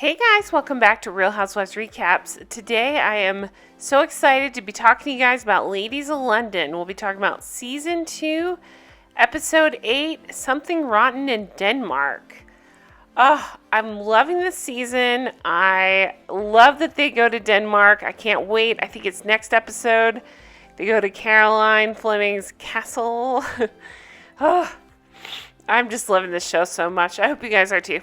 Hey guys, welcome back to Real Housewives Recaps. Today I am so excited to be talking to you guys about Ladies of London. We'll be talking about Season 2, Episode 8, Something Rotten in Denmark. I'm loving this season. I love that they go to Denmark. I can't wait. I think it's next episode. They go to Caroline Fleming's castle. I'm just loving this show so much. I hope you guys are too.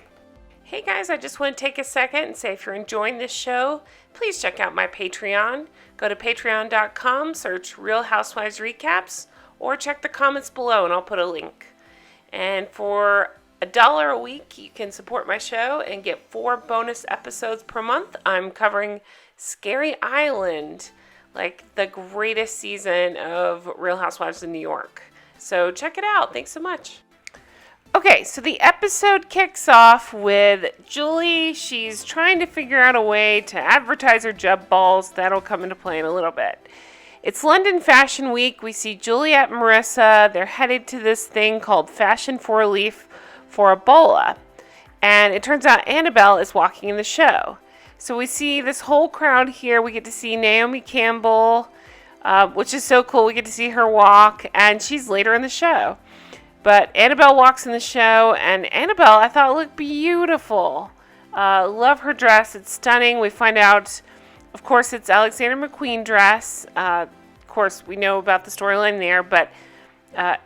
Hey guys, I just want to take a second and say if you're enjoying this show, please check out my Patreon. Go to patreon.com, search Real Housewives Recaps, or check the comments below and I'll put a link. And for $1 a week, you can support my show and get 4 bonus episodes per month. I'm covering Scary Island, like the greatest season of Real Housewives of New York. So check it out. Thanks so much. Okay, so the episode kicks off with Julie. She's trying to figure out a way to advertise her jub balls. That'll come into play in a little bit. It's London Fashion Week. We see Juliette and Marissa. They're headed to this thing called Fashion for Relief for Ebola. And it turns out Annabelle is walking in the show. So we see this whole crowd here. We get to see Naomi Campbell, which is so cool. We get to see her walk, and she's later in the show. But Annabelle walks in the show, and Annabelle, I thought, looked beautiful. Love her dress. It's stunning. We find out, of course, it's Alexander McQueen dress. Of course, we know about the storyline there, but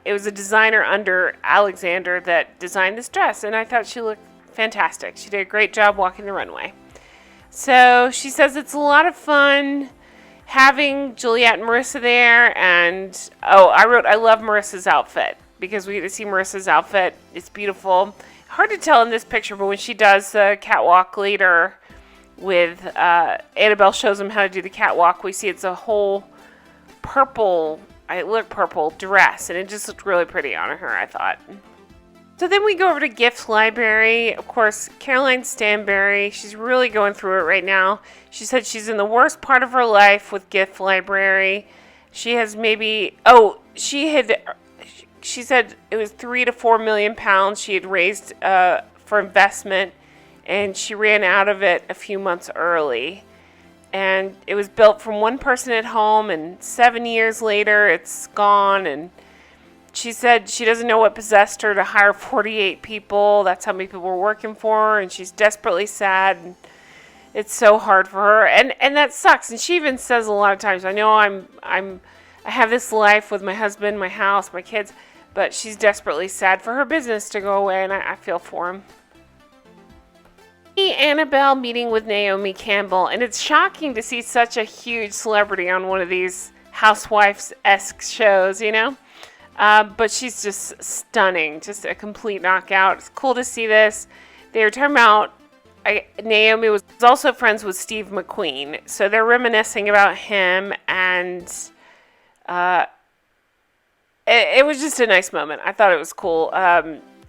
it was a designer under Alexander that designed this dress, and I thought she looked fantastic. She did a great job walking the runway. So she says it's a lot of fun having Juliette and Marissa there, and I wrote, I love Marissa's outfit. Because we get to see Marissa's outfit. It's beautiful. Hard to tell in this picture, but when she does the catwalk later with Annabelle shows them how to do the catwalk, we see it's a whole purple dress, and it just looked really pretty on her, I thought. So then we go over to Gift Library. Of course, Caroline Stanbury, she's really going through it right now. She said she's in the worst part of her life with Gift Library. She has She said it was 3 to 4 million pounds she had raised for investment, and she ran out of it a few months early. And it was built from one person at home, and 7 years later, it's gone. And she said she doesn't know what possessed her to hire 48 people. That's how many people were working for her, and she's desperately sad. And it's so hard for her, and that sucks. And she even says a lot of times, I know I have this life with my husband, my house, my kids. But she's desperately sad for her business to go away, and I feel for him. Annabelle meeting with Naomi Campbell, and it's shocking to see such a huge celebrity on one of these Housewives-esque shows, you know? But she's just stunning, just a complete knockout. It's cool to see this. They were talking about, Naomi was also friends with Steve McQueen, so they're reminiscing about him, and it was just a nice moment. I thought it was cool.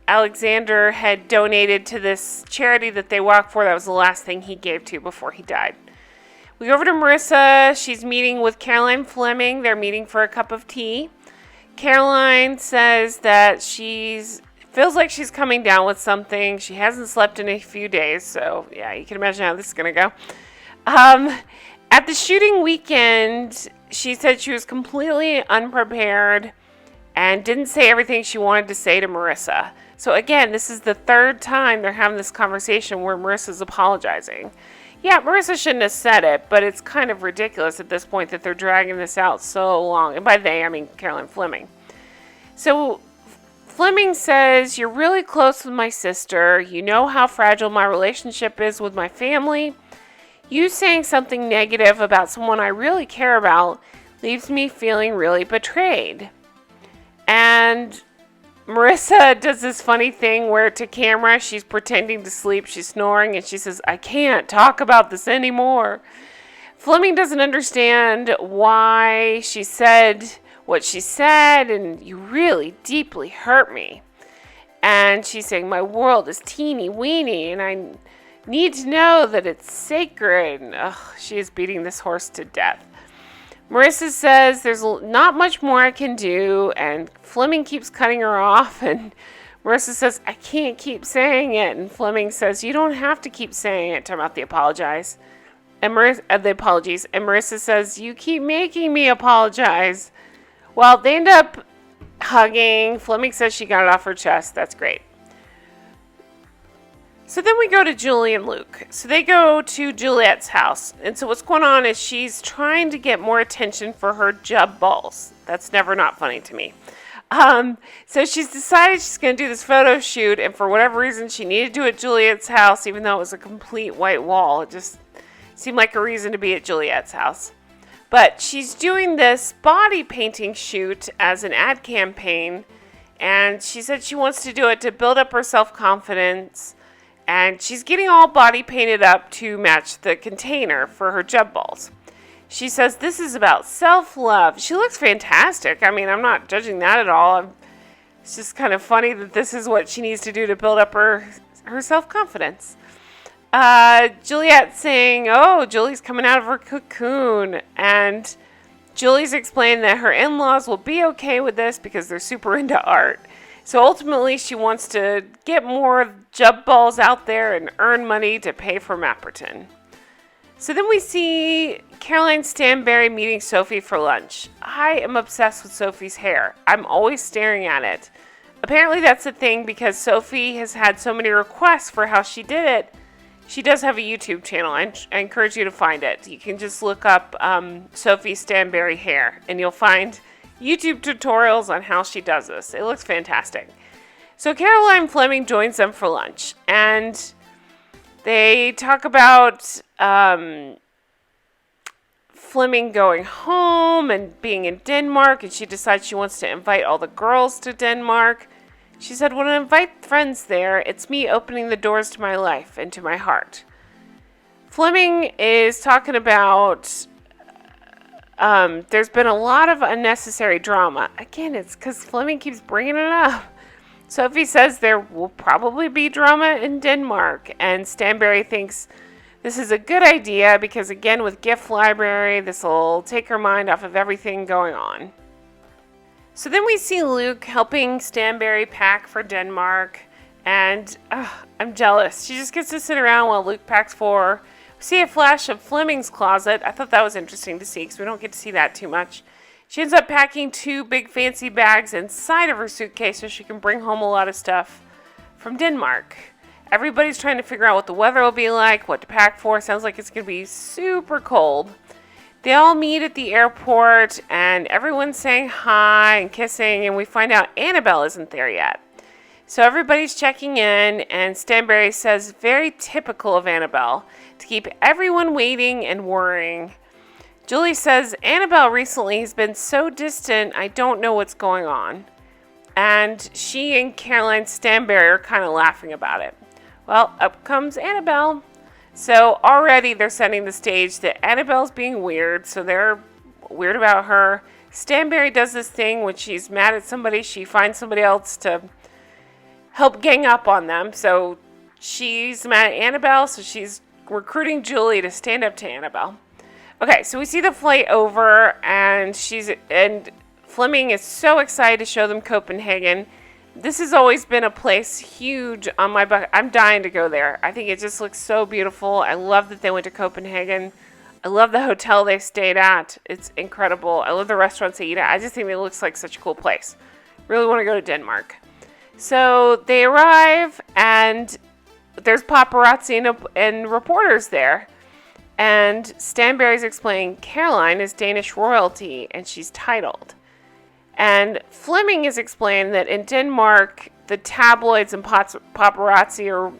Alexander had donated to this charity that they walk for. That was the last thing he gave to before he died. We go over to Marissa. She's meeting with Caroline Fleming. They're meeting for a cup of tea. Caroline says that feels like she's coming down with something. She hasn't slept in a few days. So, yeah, you can imagine how this is going to go. At the shooting weekend, she said she was completely unprepared and didn't say everything she wanted to say to Marissa. So again, this is the third time they're having this conversation where Marissa's apologizing. Yeah, Marissa shouldn't have said it, but it's kind of ridiculous at this point that they're dragging this out so long. And by they, I mean Caroline Fleming. So Fleming says, you're really close with my sister. You know how fragile my relationship is with my family. You saying something negative about someone I really care about leaves me feeling really betrayed. And Marissa does this funny thing where to camera, she's pretending to sleep, she's snoring, and she says, I can't talk about this anymore. Fleming doesn't understand why she said what she said, and you really deeply hurt me. And she's saying, my world is teeny weeny, and I need to know that it's sacred. She is beating this horse to death. Marissa says there's not much more I can do, and Fleming keeps cutting her off, and Marissa says, I can't keep saying it. And Fleming says, you don't have to keep saying it. Talking about the apologize. And the apologies. And Marissa says, you keep making me apologize. Well, they end up hugging. Fleming says she got it off her chest. That's great. So then we go to Julie and Luke. So they go to Juliette's house. And so what's going on is she's trying to get more attention for her jub balls. That's never not funny to me. So she's decided she's going to do this photo shoot. And for whatever reason, she needed to do it at Juliette's house, even though it was a complete white wall. It just seemed like a reason to be at Juliette's house. But she's doing this body painting shoot as an ad campaign. And she said she wants to do it to build up her self-confidence. And she's getting all body painted up to match the container for her jub balls. She says this is about self-love. She looks fantastic. I mean, I'm not judging that at all. It's just kind of funny that this is what she needs to do to build up her self-confidence. Juliette saying, oh, Julie's coming out of her cocoon. And Julie's explaining that her in-laws will be okay with this because they're super into art. So ultimately, she wants to get more jub balls out there and earn money to pay for Mapperton. So then we see Caroline Stanbury meeting Sophie for lunch. I am obsessed with Sophie's hair. I'm always staring at it. Apparently that's a thing because Sophie has had so many requests for how she did it. She does have a YouTube channel. I encourage you to find it. You can just look up Sophie Stanbury hair and you'll find YouTube tutorials on how she does this. It looks fantastic. So Caroline Fleming joins them for lunch, and they talk about Fleming going home and being in Denmark, and she decides she wants to invite all the girls to Denmark. She said, when I invite friends there, it's me opening the doors to my life and to my heart. Fleming is talking about there's been a lot of unnecessary drama. Again, it's because Fleming keeps bringing it up. Sophie says there will probably be drama in Denmark, and Stanbury thinks this is a good idea because, again, with gift library, this will take her mind off of everything going on. So then we see Luke helping Stanbury pack for Denmark, and I'm jealous. She just gets to sit around while Luke packs for her. We see a flash of Fleming's closet. I thought that was interesting to see because we don't get to see that too much. She ends up packing 2 big fancy bags inside of her suitcase so she can bring home a lot of stuff from Denmark. Everybody's trying to figure out what the weather will be like, what to pack for. Sounds like it's going to be super cold. They all meet at the airport and everyone's saying hi and kissing, and we find out Annabelle isn't there yet. So everybody's checking in, and Stanbury says, very typical of Annabelle, to keep everyone waiting and worrying. Julie says, Annabelle recently has been so distant, I don't know what's going on. And she and Caroline Stanbury are kind of laughing about it. Well, up comes Annabelle. So already they're setting the stage that Annabelle's being weird, so they're weird about her. Stanbury does this thing when she's mad at somebody, she finds somebody else to help gang up on them. So she's mad at Annabelle, so she's recruiting Julie to stand up to Annabelle. Okay, so we see the flight over, and Fleming is so excited to show them Copenhagen. This has always been a place huge on my bucket. I'm dying to go there. I think it just looks so beautiful. I love that they went to Copenhagen. I love the hotel they stayed at. It's incredible. I love the restaurants they eat at. I just think it looks like such a cool place. Really want to go to Denmark. So they arrive, and there's paparazzi and reporters there. And Stanbury's explaining Caroline is Danish royalty, and she's titled. And Fleming is explained that in Denmark, the tabloids and paparazzi are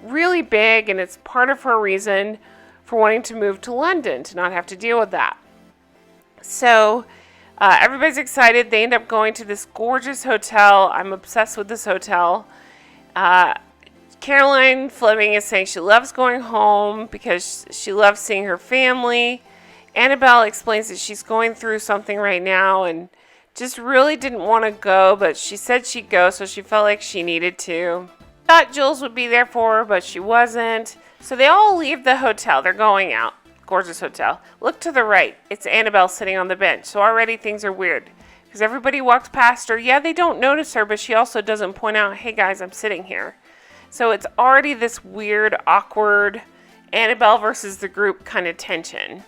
really big, and it's part of her reason for wanting to move to London, to not have to deal with that. So everybody's excited. They end up going to this gorgeous hotel. I'm obsessed with this hotel. Caroline Fleming is saying she loves going home because she loves seeing her family. Annabelle explains that she's going through something right now and just really didn't want to go, but she said she'd go, so she felt like she needed to. Thought Jules would be there for her, but she wasn't. So they all leave the hotel. They're going out. Gorgeous hotel. Look to the right. It's Annabelle sitting on the bench. So already things are weird. because everybody walks past her. Yeah, they don't notice her, but she also doesn't point out, hey guys, I'm sitting here. So it's already this weird, awkward Annabelle versus the group kind of tension.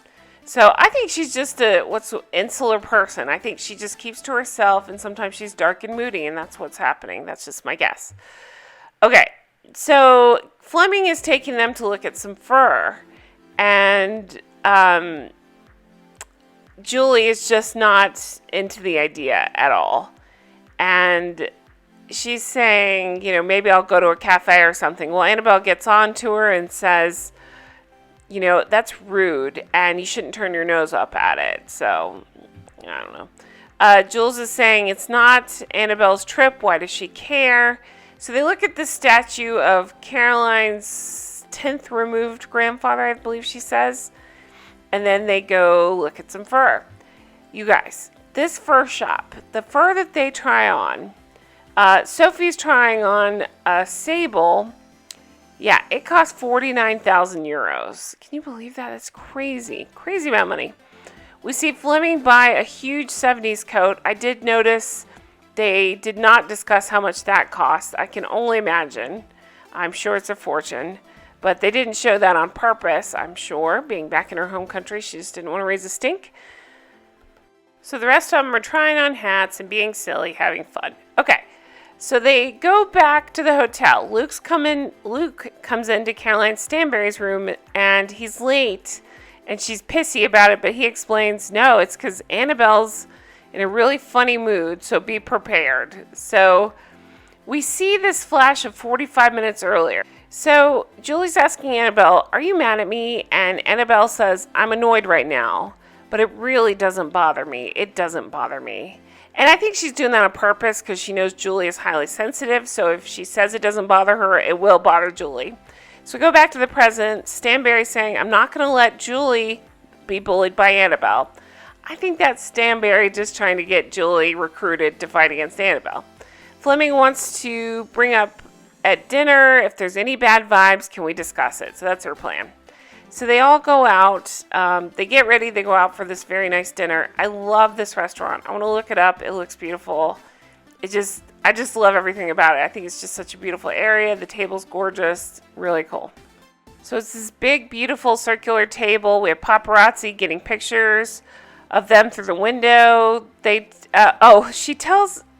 So I think she's just a insular person. I think she just keeps to herself, and sometimes she's dark and moody, and that's what's happening. That's just my guess. Okay, so Fleming is taking them to look at some fur, and Julie is just not into the idea at all. And she's saying, maybe I'll go to a cafe or something. Well, Annabelle gets on to her and says, that's rude, and you shouldn't turn your nose up at it. So, I don't know. Jules is saying it's not Annabelle's trip. Why does she care? So they look at the statue of Caroline's 10th removed grandfather, I believe she says. And then they go look at some fur. You guys, this fur shop, the fur that they try on, Sophie's trying on a sable. Yeah, it costs 49,000 euros. Can you believe that? It's crazy. Crazy amount of money. We see Fleming buy a huge 70s coat. I did notice they did not discuss how much that cost. I can only imagine. I'm sure it's a fortune. But they didn't show that on purpose, I'm sure. Being back in her home country, she just didn't want to raise a stink. So the rest of them are trying on hats and being silly, having fun. Okay, so they go back to the hotel. Luke comes into Caroline Stanbury's room, and he's late, and she's pissy about it, but he explains, no, it's because Annabelle's in a really funny mood, so be prepared. So we see this flash of 45 minutes earlier. So Julie's asking Annabelle, are you mad at me? And Annabelle says, I'm annoyed right now, but it really doesn't bother me. It doesn't bother me. And I think she's doing that on purpose because she knows Julie is highly sensitive. So if she says it doesn't bother her, it will bother Julie. So we go back to the present. Stanbury saying, I'm not going to let Julie be bullied by Annabelle. I think that's Stanbury just trying to get Julie recruited to fight against Annabelle. Fleming wants to bring up at dinner, if there's any bad vibes, can we discuss it? So that's her plan. So they all go out. They get ready. They go out for this very nice dinner. I love this restaurant. I want to look it up. It looks beautiful. I just love everything about it. I think it's just such a beautiful area. The table's gorgeous. Really cool. So it's this big, beautiful circular table. We have paparazzi getting pictures of them through the window.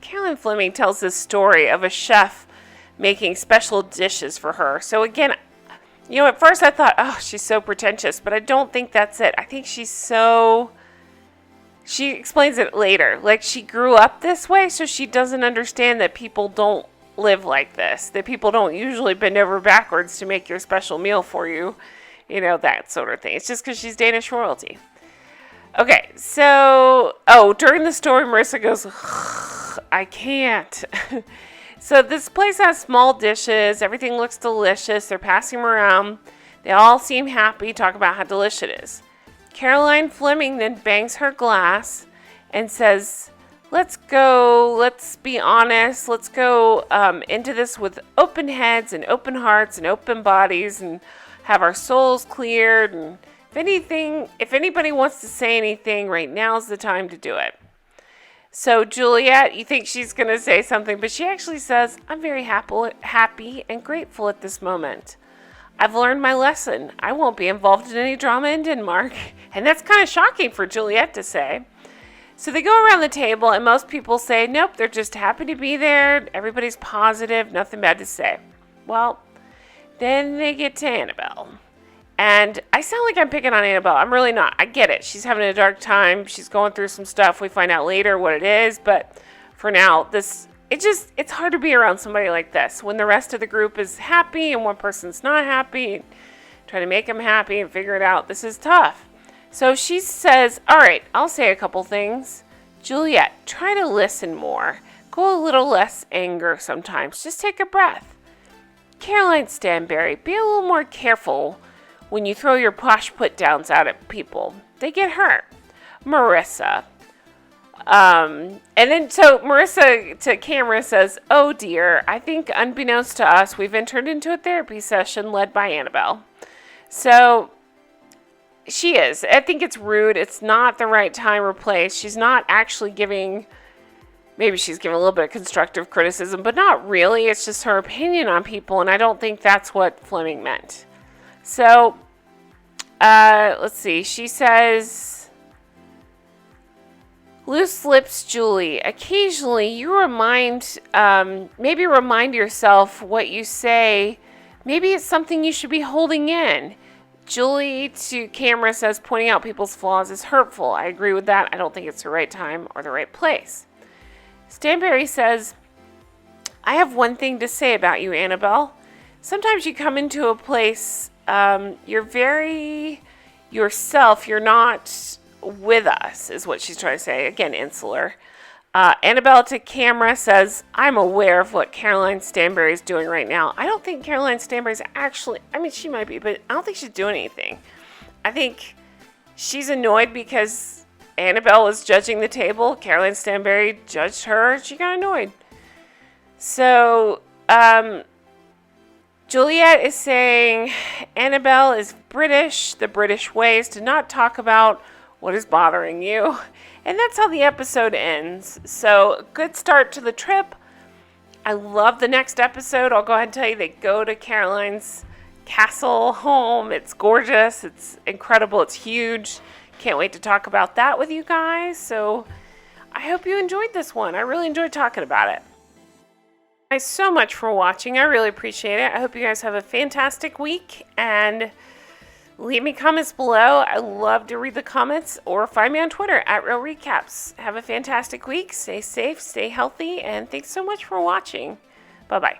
Caroline Fleming tells this story of a chef making special dishes for her. So again, at first I thought, oh, she's so pretentious, but I don't think that's it. I think she explains it later. Like, she grew up this way, so she doesn't understand that people don't live like this, that people don't usually bend over backwards to make your special meal for you, that sort of thing. It's just because she's Danish royalty. Okay, so, during the story, Marissa goes, I can't. So this place has small dishes. Everything looks delicious. They're passing them around. They all seem happy, talk about how delicious it is. Caroline Fleming then bangs her glass and says, let's be honest. Let's go into this with open heads and open hearts and open bodies and have our souls cleared. And if anybody wants to say anything, right now is the time to do it. So Juliet, you think she's going to say something, but she actually says, I'm very happy and grateful at this moment. I've learned my lesson. I won't be involved in any drama in Denmark. And that's kind of shocking for Juliet to say. So they go around the table, and most people say, nope, they're just happy to be there. Everybody's positive, nothing bad to say. Well, then they get to Annabelle. And I sound like I'm picking on Annabelle. I'm really not. I get it. She's having a dark time. She's going through some stuff. We find out later what it is. But for now, it's hard to be around somebody like this when the rest of the group is happy and one person's not happy. Try to make them happy and figure it out. This is tough. So she says, all right, I'll say a couple things. Juliet, try to listen more. Go a little less anger sometimes. Just take a breath. Caroline Stanbury, be a little more careful when you throw your posh put-downs out at people. They get hurt. Marissa. And then so Marissa to camera says, oh dear, I think unbeknownst to us, we've entered into a therapy session led by Annabelle. So she is. I think it's rude. It's not the right time or place. She's not actually giving maybe she's giving a little bit of constructive criticism, but not really. It's just her opinion on people, and I don't think that's what Fleming meant. So, let's see. She says, loose lips, Julie. Occasionally, you maybe remind yourself what you say. Maybe it's something you should be holding in. Julie to camera says, pointing out people's flaws is hurtful. I agree with that. I don't think it's the right time or the right place. Stanbury says, I have one thing to say about you, Annabelle. Sometimes you come into a place, you're very yourself. You're not with us, is what she's trying to say. Again, insular. Annabelle to camera says, I'm aware of what Caroline Stanbury is doing right now. I don't think Caroline Stanbury is actually, I mean, she might be, but I don't think she's doing anything. I think she's annoyed because Annabelle was judging the table. Caroline Stanbury judged her. She got annoyed. So, Juliette is saying, Annabelle is British. The British way is to not talk about what is bothering you. And that's how the episode ends. So, good start to the trip. I love the next episode. I'll go ahead and tell you, they go to Caroline's castle home. It's gorgeous. It's incredible. It's huge. Can't wait to talk about that with you guys. So, I hope you enjoyed this one. I really enjoyed talking about it. Thanks so much for watching. I really appreciate it. I hope you guys have a fantastic week, and leave me comments below. I love to read the comments, or find me on Twitter @RealRecaps. Have a fantastic week. Stay safe, stay healthy, and thanks so much for watching. Bye-bye.